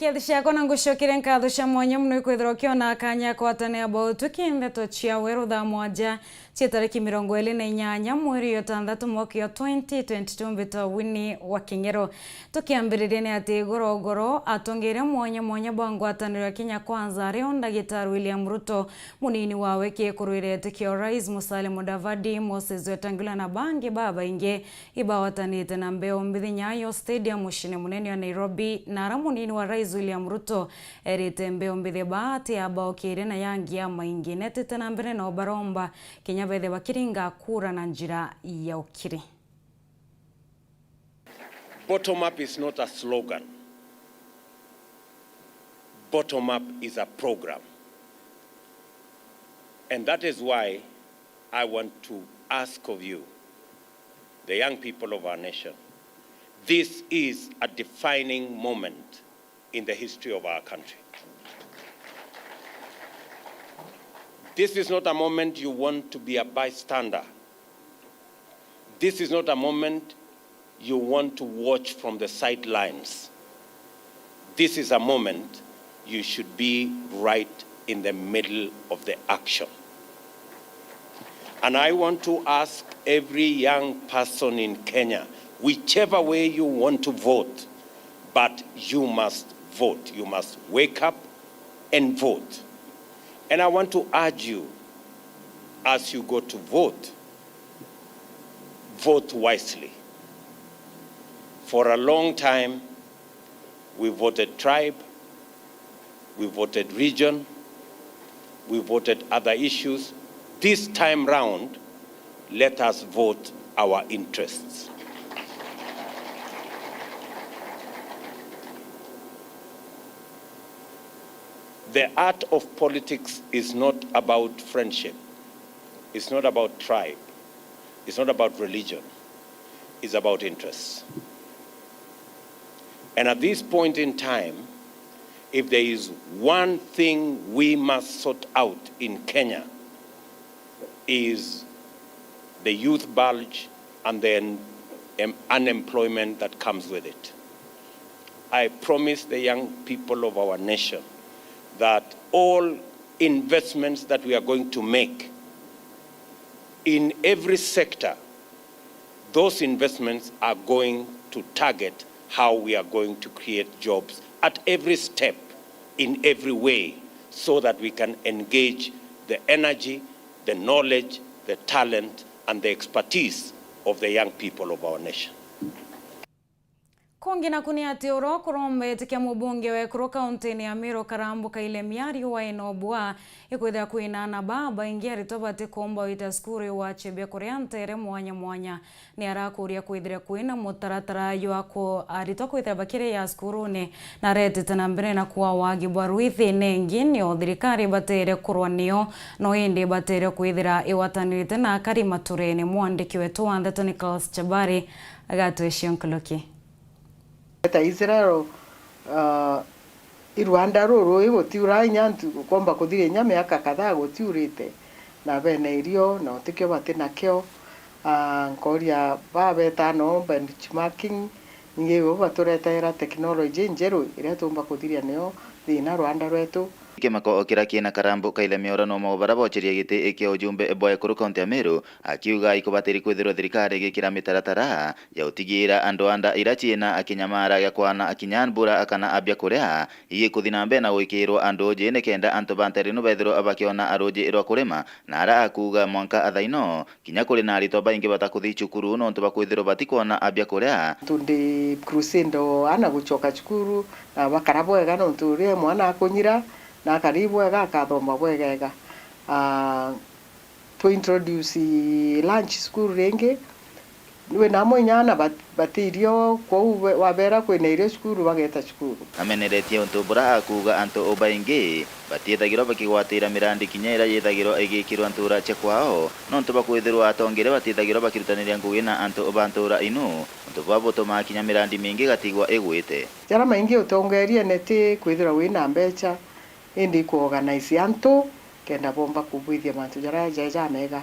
Kiadhisha kona ngushokire nkadhusha mwanya mnu kwithira ukiona kanya kwatane about Nteto chia Weru Thaa moja cia tariki 28 mweri wa tandatu mwaka wa 2022 mbito WINNIE wa KINGERU. Tukiambiriria ni ati gorogoro atongere mwanya bwa ngwataniro ya Kenya Kwanza rio Ndagitari William Ruto munini wawe kikurwirete kio Rais Musalia Mudavadi Moses Wetangula na bangi baba inge ibawatanite na mbeo mbithi Nyayo Stadium mushine munene wa Nairobi na ramunini wa Rais William Ruto erite mbeo mbithi bahati ya baokire na yangi ya maingi netete na mbere na obaromba Kenya bethe bakiringa kura na njira ya ukiri. Bottom up is not a slogan. Bottom up is a program. And that is why I want to ask of you, the young people of our nation, this is a defining moment in the history of our country. This is not a moment you want to be a bystander. This is not a moment you want to watch from the sidelines. This is a moment you should be right in the middle of the action. And I want to ask every young person in Kenya, whichever way you want to vote, but you must vote. You must wake up and vote. And I want to urge you, as you go to vote, vote wisely. For a long time, we voted tribe, we voted region, we voted other issues. This time round, let us vote our interests. The art of politics is not about friendship. It's not about tribe. It's not about religion. It's about interests. And at this point in time, if there is one thing we must sort out in Kenya, is the youth bulge and then unemployment that comes with it. I promise the young people of our nation that all investments that we are going to make in every sector, those investments are going to target how we are going to create jobs at every step, in every way, so that we can engage the energy, the knowledge, the talent, and the expertise of the young people of our nation. Kongi na kunia teoro kurombe tikia mubunge we kuro kaunti ya Meru karambuka ile miari wa inobua ikuithia kuinana baba ingia ritobate komba wita skuru wa chebia koreantere mwanya ni arakuria kuithira kuina mutaratara yako arito kuithira bakire ya skuru ne na rete tena mbere na kuwa wagi barwithi nengini o thirikari batere kurwanio no indi batere kuithira iwatanirite na kari maturene mwandiki wetu wa Nteto Nicholas Chabari agatweshia nkoloki ta Israel Rwanda roro igutiura nyantu komba kuthire nya miaka kadhaa gutiurite na bene irio no tikio batina kio ngoria babeta no benchmarking ngiyo baturetera technology njeru iria tumba kuthiria neo thina Rwanda rwetu Kimako okira kina karambo kaile miorano mo barabocheria gite ekio ujumbe boy kuru kaunti ya Meru akiuga ikubatiri kwithirwo thirikari gikira mitaratara ya utigira andoanda irachina akinyamara yakwana akinyanbura akana abya kurea iye kuthina mbe na gwikirwo ando jene kenda anto banteri no bethiro abakiona aroje irwa kurema na ara akuga mwanka athaino kinya kuri na rito baingi batakuthi chukuru no nto bakwithirwo batikona abya kurea tundi crusendo ana guchoka chukuru na bakarabo ega no turie mwana akunyira na karibu ega kathoma bwegega to introduce lunch school renge we na monyana batirio ko wabera ko na irio school bageta school ameneretie onto bura akuga anto obainge batiethagirwo bakigwatira mirandi kinyera yethagirwo igikirwo antura chekwao no nto bakwithirwo atongere batiethagirwo bakirutaniria ngugi na anto obantura inu nto baboto makinya mirandi mingi gatigwa igwite jara maingi utongeria neti kwithirwo wina mbecha indi ku organize anto kenda bomba kubwithia mantu jara jaja mega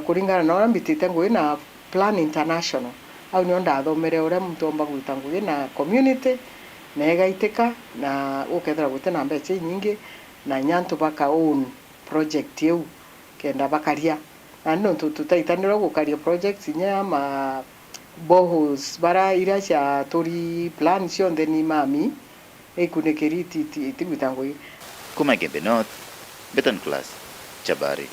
kuringana na mbitite ngui na plan international au ni onda thomere ure muntu omba gwita ngui na community na igaitĩka na ũkethera gũtena mbeca nyingĩ na nyantu baka own project yeu kenda bakaria na no tutaitanira gukaria projects nya ma bohos bara ira cia tori plan cionthe ni mami ikunekeriti tibutangoi kuma Gembe North Beton Class Chabari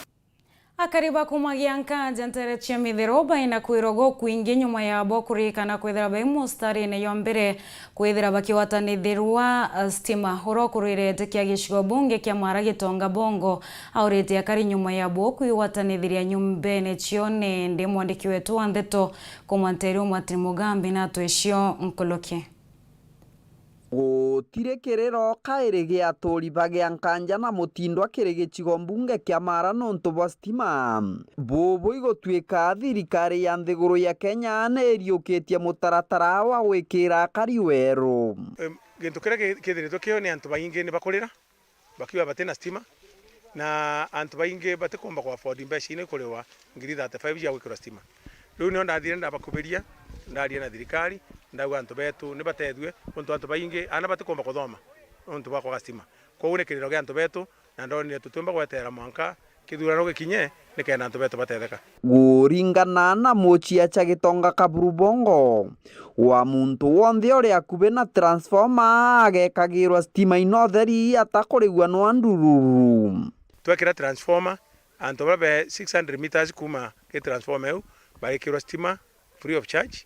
akariba kumagia nkanja ntere cia mithiro baina kwirogo kuingi nyuma ya bo kurikana kwithira bai mustari ne yombere kwithira bakiwatanithirwa stima urokurire kia gicigo bunge kia Mara Gitonga Bongo aurite akari nyuma ya bo kwiwatanithiria nyumbene cione ndi mwandiki wetu wa Nteto kumanteri Martin Mugambi na twecio nkolokie gutire kiriro kairi gia turiba gia nkanja na mutindo akiri gicigo mbunge kia Mara nontu bwa stima bubu igotwika thirikari ya nthiguru ya Kenya neriukitie mutaratara wa gwikira akari weru gintu kiria kithiritwo kio ni antu baingi ni bakurira bakiwa batena stima na antu baingi batikomba kwa afford mbeca ine kuriwa ngiri 35 ya gwikira stima riu ni ndathire ndabakubiria ndaria na thirikari ndauga antu betu ni batethwe untu antu baingi ana batikomba kuthoma untu bwa kwa stima kwa une kiriro gia antu betu na ndoni tutumba gwetera mwanka kithurano gikinye ni kena antu betu batetheka guringana na Mochia cha Gitonga Kaburu Bongo wa muntu wonthe uri akubi na transformer agekagirwa stima inotheri atakurigwa no ndururu twekira transformer antu babe 600 meters kuma ke transformer eu baikirwa stima free of charge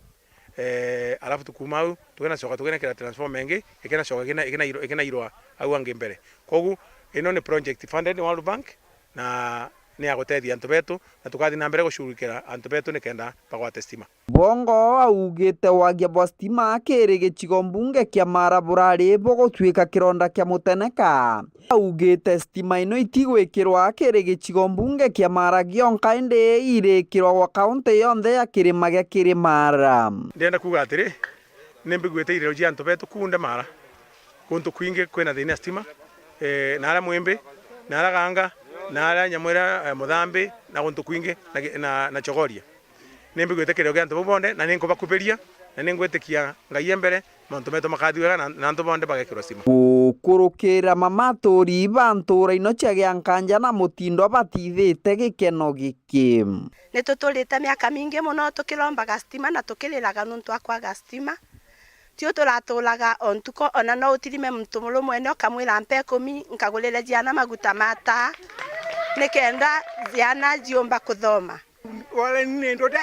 alafu tukumau tukena soka tukena kira transformer engi ikena soka ikena irwa au ange mbere kogu ino ni project funded World Bank na ni agotethia antu betu na tukathi na mbere gushurikira antu betu ni kenda bagwate stima Bongo augite wagia bwa stima akiri gicigo mbunge kia Mara burari bugutwika kironda kia muteneka augite stima ino itigwikirwa akiri gicigo mbunge kia Mara gionka indi irikirwa gwa kaunti yonthe ya kirima gia Kirimara ndienda kuga atiri nimbigwite irero ji antu betu kunde Mara kuntu kwingi kwena thina stima nara Mwembe nara Ganga nara Nyamwera Muthambi na kuntu kwingi na Chogoria nimbigwite kirero gia antu bonde na ninko bakuberia na ningwetikia ngai embere montu meto makathiwega na antu bonde bagekirwa stima kurukira mamatori bantura ino cia gia nkanja na mutindo batithite gikeno giki ni tutulite miaka mingi muno tukirombaga stima na tukiriraga nuntu akwaga stima tio turatulaga ontuko ona no utirime muntu mulumwe no kamwira mpe 10 nkagulile jiana maguta mata nikenda ziana jiomba kuthoma wale ni ndote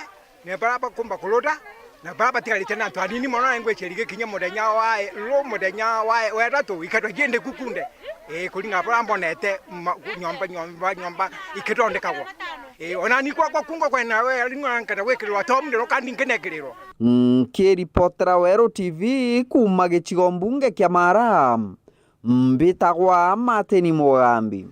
ne baraba kumba kulota na baraba tikalite na twanini mona ngwe cherige kinya mudenya wae lo mudenya wae wera to ikatwa jende kukunde kulinga baramba nete nyomba ikitonde kawo ona ni kwa kungo kwena we linganga wekirwa tom ndiro kandi ngenekerero kiripotera Weru TV kuma gicigo mbunge kia Mara mbitagwa Martin Mugambi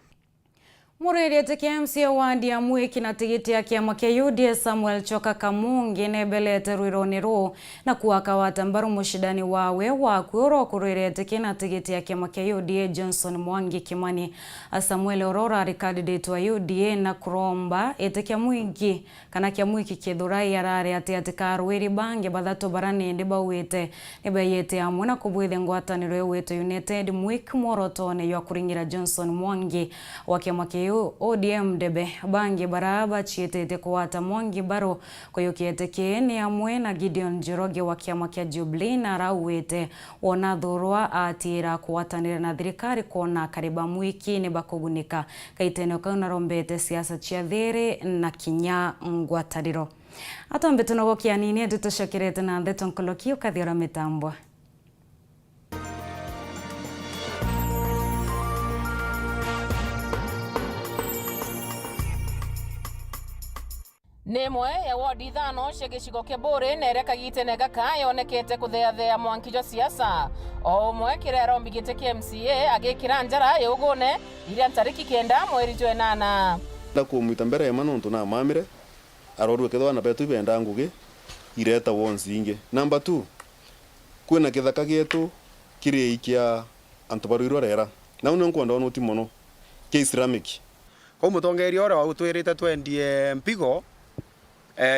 Murerete kia MCA wandi ya mwiki na tigiti ya kiama kia UDA Samuel Choka Kamungi nebelete ruironero na kuwakawata mbaru mushidani wawe wa kuoro kurerete kia na tigiti ya kiama kia UDA Johnson Mwangi Kimani Samuel Orora candidate wa UDA na kuromba ete kia mwiki kana kia mwiki kidhurai yarare ati karuiri bange badhato barani ndiba uwete neba yete amwe na kubwithe ngwataniro yewetu United mwiki morotone ya kuringira Johnson Mwangi wa kiama kia ODM debe bangi baraba chietete kuwata Mwangi baro koyokiete kieni amwe na Gideon Njoroge wa kiama kia Jubilee na rauwete wona dhurwa atira kuwatanira na thirikari kona kariba mwiki ne bakugunika kaiteno kauna rombete siasa chia there na kinya ngwatariro ato mbetono gokia nini tutashokirete na Nteto nkolokio kathira mitambwa Nemwe ya wodi thano cia gicigo kia Buri nereka gitene gaka yonekete kutheathea mwankijo siasa o mwe kirero mbigite kia MCA agikira njara yugune iria ntariki 9 mweri jwe 8 nda kumwita mbere ya manonto na mamire arorwe kethwa na betu ibenda ngugi ireta wonsi inge number 2 kwina kithaka gietu kiri ikia antobaruirwa rera na uno nkwenda ono timono ke Islamic ko mutongeri ora utwirite twendie mpigo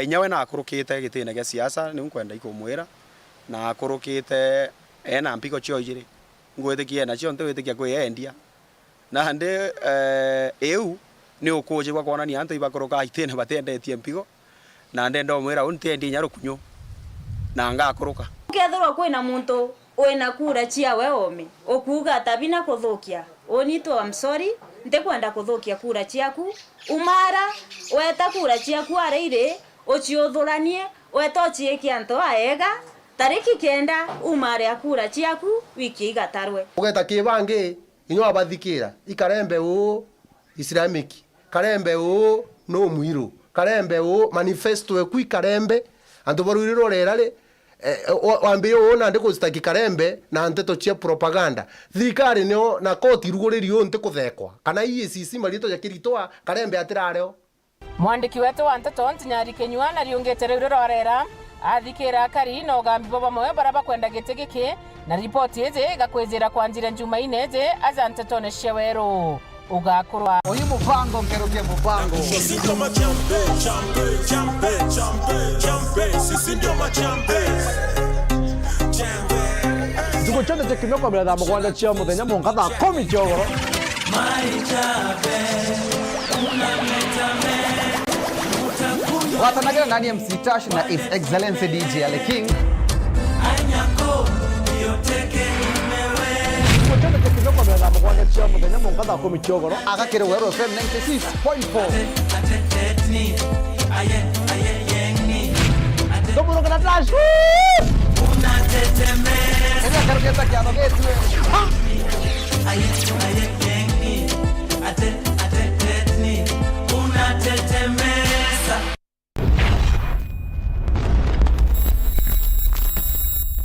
inyawe na akurukite gitine gia siasa ni nkwenda ikumwira na akurukite na mpiko chio ijire ngwetikia na cio ntwitikia kwiendia na nde eu ni ukuje kwa kuona ni antu ibakoroka itene batendetie mpigo na nde ndo mwira untendi nyarukunyo na ngakoroka kethirwo kwina muntu wina kura cia we ome okuga tabina kuthukia onito I'm sorry ndekwenda kuthukia kura ciaku umara weta kura ciaku areire uciuthuranie wetochie kianto aega tariki 9 umare akura ciaku wiki igatarwe ugeta kibangi inyo abathikira ikarembe u Islamic karembe u no muiro karembe u manifesto eku ikarembe andu baruriro rerare wambe ona ndiko zitaki karembe na Nteto cia propaganda thikari no na koti ruguririo nte kuthekwa kana IECC marito ya kiritoa karembe atirareo mwandiki wetu wa Nteto Nyari Kenyua na riungete rero rera athikira kari no gambi baba moyo baraba kwenda gite giki na ripoti eze gakwezera kwanjira Jumaine eze aza Nteto ne Weru ugakurwa oyi mupango ngeruke mupango sisi ndio machambe sisi ndio machambe Zuko chonde tekimoko bila da Mugwanja chia muthenya munkatha 10 chogoro watanagira nani MC Tash na His Excellency DJ Ale King Chonde tekimoko bila da Mugwanja chia muthenya munkatha 10 chogoro agakire Weru FM 96.4 Domuro kana Tash Ella cargueta que adogetwe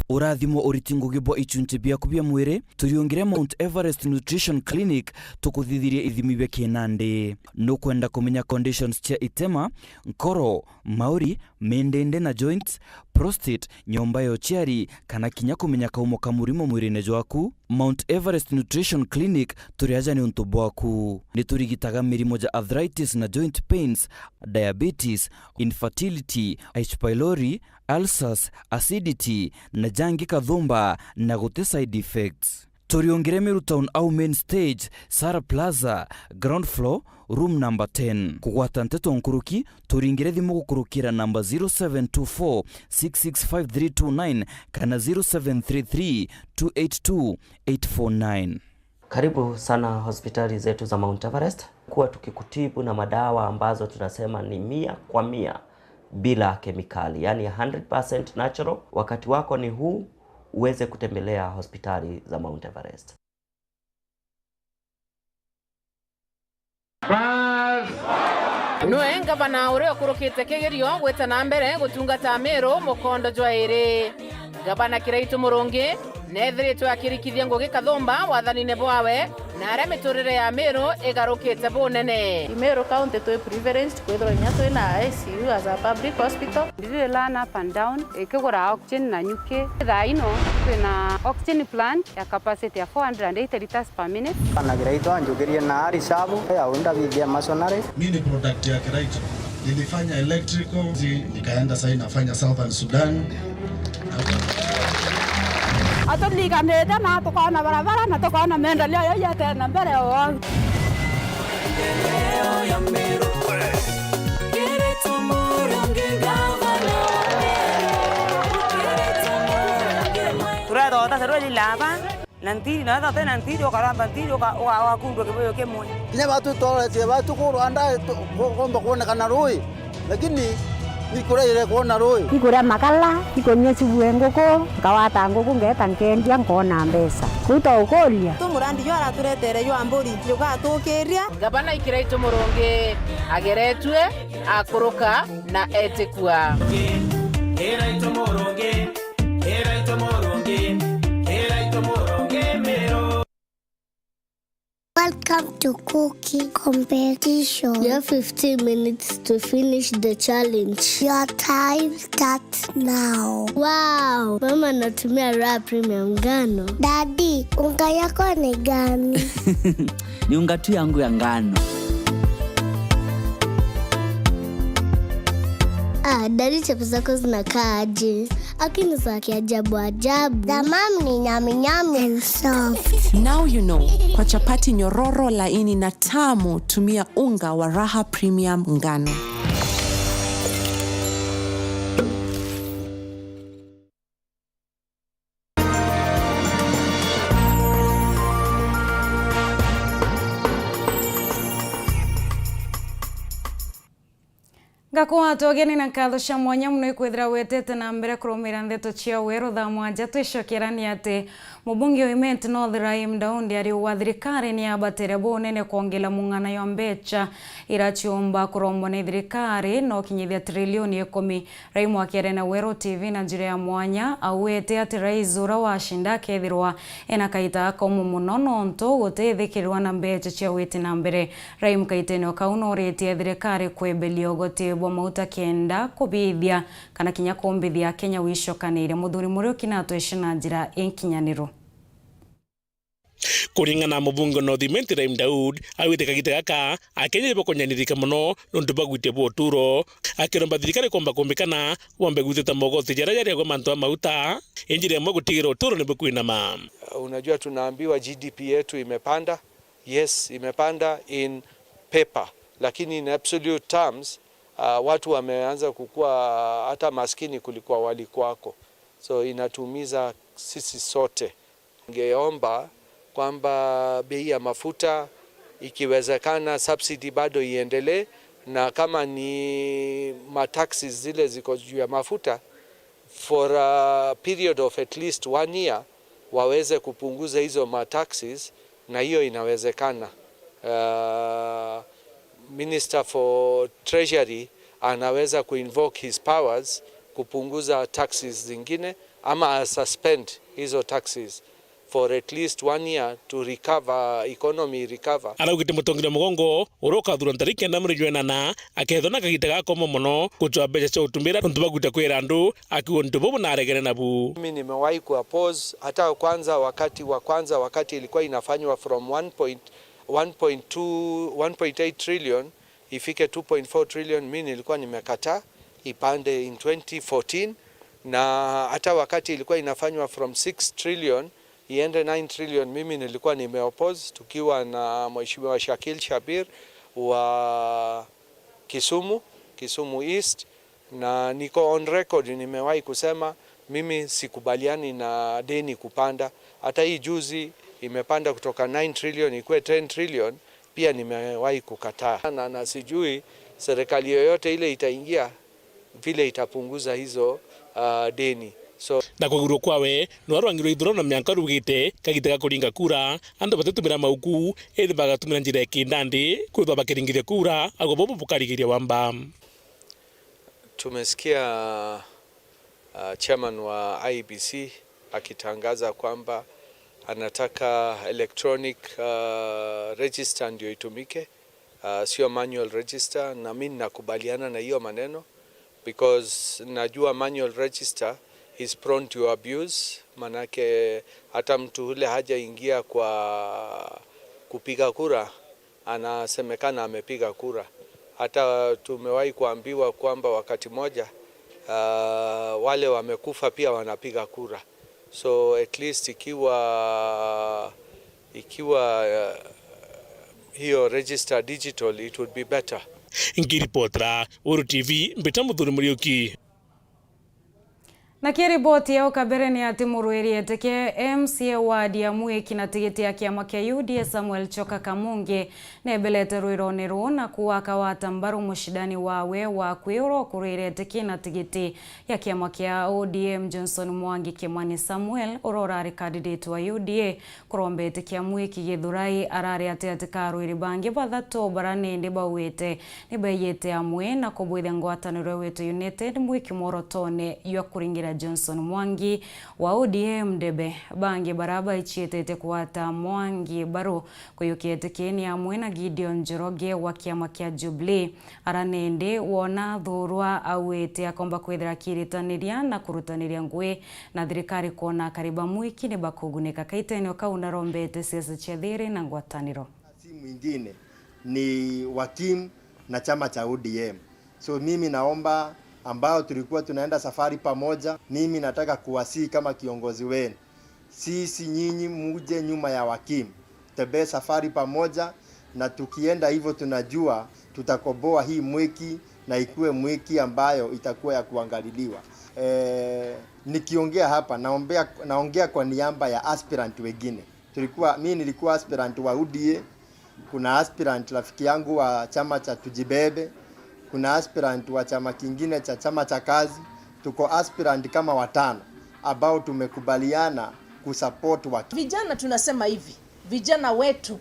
Urathimo uritingo gibo ichunche bia kubia mwire turiongire Mount Everest Nutrition Clinic tukuthithirie ithimi bia kinande no kwenda kumenya conditions cia itema nkoro mauri mendende na joints prostate nyomba yo chiari kana kinya kumenya kaumo kamurimo mwirine jwaku Mount Everest Nutrition Clinic turiaja ni untu bwaku ni turigitaga mirimo ja arthritis na joint pains diabetes infertility H pylori ulcers acidity na jangi kathumba na gute side effects turiongere Meru Town au main stage Sara Plaza ground floor room number 10 kugwata Nteto nkuruki turingire thimu gukurukira number 0724665329 kana 0733282849 Karibu sana hospitali zetu za Mount Everest kuwa tukikutibu na madawa ambazo tunasema ni 100% bila kemikali, yani 100% natural. Wakati wako ni huu uweze kutembelea hospitali za Mount Everest. Nwe ngabana ure okurukite kigerio gweta na mbere gutungata Meru mukondo jwaire gabana Kiraitu Murungi nethiritwe akirikithia ngugi kathumba wathanine bwawe na aria miturire ya Meru igarukite bunene Meru county to privileged kwithira nya twina ICU as a public hospital ndire learn up and down ikigura oxygen na nyuki thaino twina oxygen plant ya capacity ya 480 liters per minute na Kiraitu anjukirie na arisabu ya unda bidhia masonary mimi ni product ya Kiraitu nilifanya electrical nikaenda sasa nafanya Southern Sudan atuliganete na tukona barabara na tukona maendeleo yote na mbele yao ya Meru Kiraitu Murungi gavana turado tasaroli lava nanti na tena nanti karamba ntiro wa kundu kiboyo kemwe kinya watu tole watu kuranda komba kuona kana roi lakini nikurire kuona roi ikura makala ikonye sibuengoko kawata ngoko ngeta nkendia ngona mbesa kuto ukoria tumurandi yo araturetere yo amburi yoga tukiria gabana Kiraitu Murungi ageretwe akuruka na etikua Kiraitu Murungi Kiraitu Murungi Kiraitu Murungi Meru. Welcome to cooking competition. You have 15 minutes to finish the challenge. Your time starts now. Wow, mama natumia raw premium ngano. Daddy, unga yako ni gani? Ni unga tu yangu ya ngano. Dadi chapo zako zinakaa aje? Akini za kiajabu ajabu. The mom ni nyami nyami and soft. Now you know. Kwa chapati nyororo laini na tamu, tumia unga wa Raha Premium ngano. Gakuwa togeni na katho cia mwanya muno ikwithira wetete na mbere kurumira Nteto cia Weru Thaa mwanja twicokerani ati mubunge wa Nteto Ndaundi ari wa thirikari ni abatere bonene kuongela mung'ana ya mbecha irachiomba kurombo ni thirikari no kinyithia trilioni 10. Raimu akere na Weru TV na njira ya mwanya awete ati rais ura washinda kethirwa ena kaita akomu muno nonto gutethikirwa na mbecha cia witi na mbere. Raimu kaitene okauno retie thirikari kwebelio gotebwa mauta kenda kubithia kana kinya kumbithia Kenya wishokanire muthuri muri ukinatwesha na njira inkinyaniro. Kuringana na mubunge no Nteto Ndaud awite kagite gaka akenye bokonyanirika muno nondu bagwite boturo akiromba thirikari komba kumbikana wambe gwiteta mogoti jara jara kwa manto mauta injire mo gutigira oturo nebo kuinama. Unajua tunaambiwa GDP yetu imepanda. Yes, imepanda in paper, lakini in absolute terms watu wameanza kukua hata maskini kulikuwa walikuwako. So inatumiza sisi sote. Ningeomba kwamba bei ya mafuta ikiwezekana subsidy bado iendelee, na kama ni mataxes zile ziko juu ya mafuta for a period of at least 1 year waweze kupunguza hizo mataxes, na hiyo inawezekana. Minister for Treasury anaweza kuinvoke his powers kupunguza taxes zingine ama suspend hizo taxes for at least 1 year to recover economy recover. Aragite mutongire mugongo uroka thura ntariki na mrijwena na akethona kagita gakomo muno kutwa becha cha utumbira ntubagute kwera andu akiwo ntubobu na aregere nabu. Mimi nimewahi kuoppose hata wakati ilikuwa inafanywa from 1.8 trillion ifike 2.4 trillion. Mimi nilikuwa nimekataa ipande in 2014, na hata wakati ilikuwa inafanywa from 6 trillion iende 9 trillion, mimi nilikuwa nimeoppose tukiwa na Mheshimiwa Shakil Shabir wa Kisumu East, na niko on record nimewahi kusema mimi sikubaliani na deni kupanda. Hata hii juzi imepanda kutoka 9 trillion ikuwe 10 trillion, pia nimewahi kukataa, na sijui serikali yoyote ile itaingia vile itapunguza hizo deni. So na kuguru kwawe no arwangiro ithuro na myanka rugite kagitega kuringa kura ando batetumira mauku edi bagatumira njira kindandi kwithwa bakiringithia kura agobobo bukarigiria wamba. Tumesikia chairman wa IBC akitangaza kwamba anataka electronic register ndio itumike, sio manual register, na mimi nakubaliana na hiyo maneno because najua manual register is prone to abuse. Manake hata mtu ule hajaingia kwa kupiga kura anasemekana amepiga kura. Hata tumewahi kuambiwa kwamba wakati moja wale wamekufa pia wanapiga kura. So at least ikiwa hiyo register digital, it would be better. Ngiripotra Weru TV mbeta muthuri Muriuki. Na kiriboti ya ukabere ni ati muruiri eteke MCA wadi ya Mwiki na tigiti ya kiama kia UDA Samuel Choka Kamunge nebelete ruironeru na kuwaka watambaru mushidani wawe wa kwiro kuriri eteke na tigiti ya kiama kia ODM Johnson Mwangi Kimani Samuel urorari candidate wa UDA kurombe eteke ya Mwiki githurai arari ati atika ruiri bangi bathato barane ndi bawete nibayete amwe na kubwithia ngwataniro wetu United Mwiki morotone ywa kuringira Johnson Mwangi wa ODM debe bangi baraba ichietete kuwata Mwangi baro kuyukiete keni amwe na Gideon Njoroge wa kiama kia Jubilee aranende wona thurwa awete akomba kwethera kiritaniria na kurutaniria ngwe na thirikari kuona kariba Mwiki ne bakuguneka kaitene kauna rombete siasa chedhere na ngwataniro. Si mwingine ni wa team na chama cha ODM. So mimi naomba ambao tulikuwa tunaenda safari pamoja. Mimi nataka kuwasihi kama kiongozi wenu, sisi nyinyi muje nyuma ya Wakim, tembee safari pamoja, na tukienda hivyo tunajua tutakoboa hii mwiki na ikuwe mwiki ambayo itakuwa ya kuangaliliwa. Nikiongea hapa naongea kwa niaba ya aspirant wengine. Mimi nilikuwa aspirant wa UDA, kuna aspirant rafiki yangu wa chama cha Tujibebe, kuna aspirant wa chama kingine cha chama cha kazi. Tuko aspirant kama 5 ambao tumekubaliana kusupport watu. Vijana tunasema hivi, vijana wetu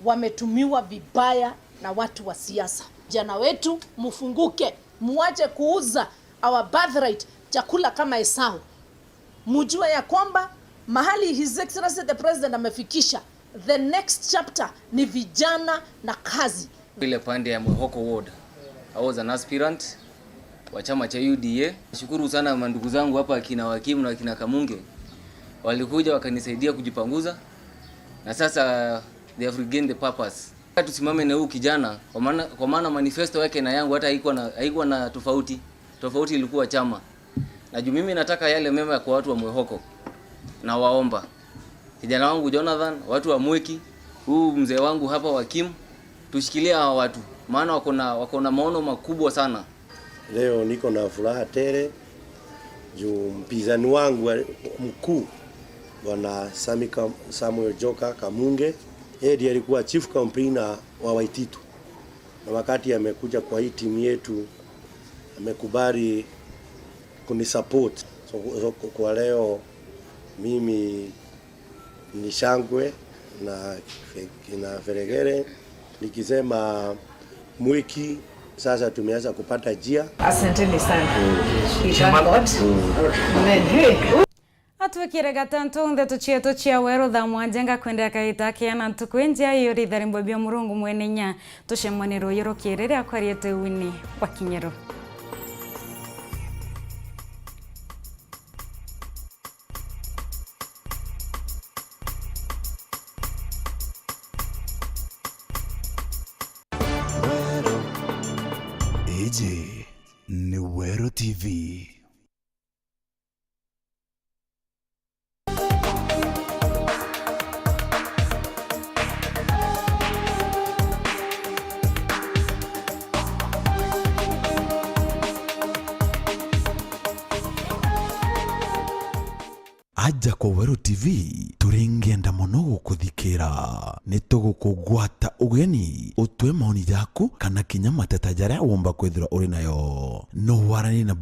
wametumiwa vibaya na watu wa siasa. Vijana wetu mfunguke, muache kuuza our birthright chakula kama Esau. Mujue ya kwamba mahali His Excellency the President amefikisha, the next chapter ni vijana na kazi. Ile pande ya Mwehoko Ward, I was an aspirant wa chama cha UDA. Nashukuru sana mandugu zangu hapa kina Wakimu na kina Kamunge, walikuja wakanisaidia kujipanguza, na sasa they have regained the purpose. Tusimame na huyu kijana kwa maana manifesto yake na yangu hata haikuwa na tofauti. Tofauti ilikuwa chama. Na juu mimi nataka yale mema kwa watu wa Mwehoko, na waomba kijana wangu Jonathan, watu wa Mweki, huu mzee wangu hapa Wakimu, tushikilie hawa watu maana wako na maono makubwa sana. Leo niko na furaha tele juu mpinzani wangu mkuu Bwana Samuel Joka Kamunge, yeye alikuwa chief campaigner wa Waititu, na wakati amekuja kwa hii timu yetu amekubali kunisupport. So kwa leo mimi ni shangwe na feregere nikisema Mwiki sasa tumeanza kupata njia. Asanteni sana. Atwikire gatantu Nteto chietu chia Weru Thaa mwanjenga kwendea kahita kiana ntukwenjia yuri dharimbo bia murungu mwenenya tushemaniro yoro kirere akwariete Winnie wa Kingeru. Eje ni Weru TV. Aja kwa Weru TV turingenda muno gukuthikira, nitugukugwata ugeni utwe maoni yaku kana kinya mateta jaria womba kwithira uri nayo no warani na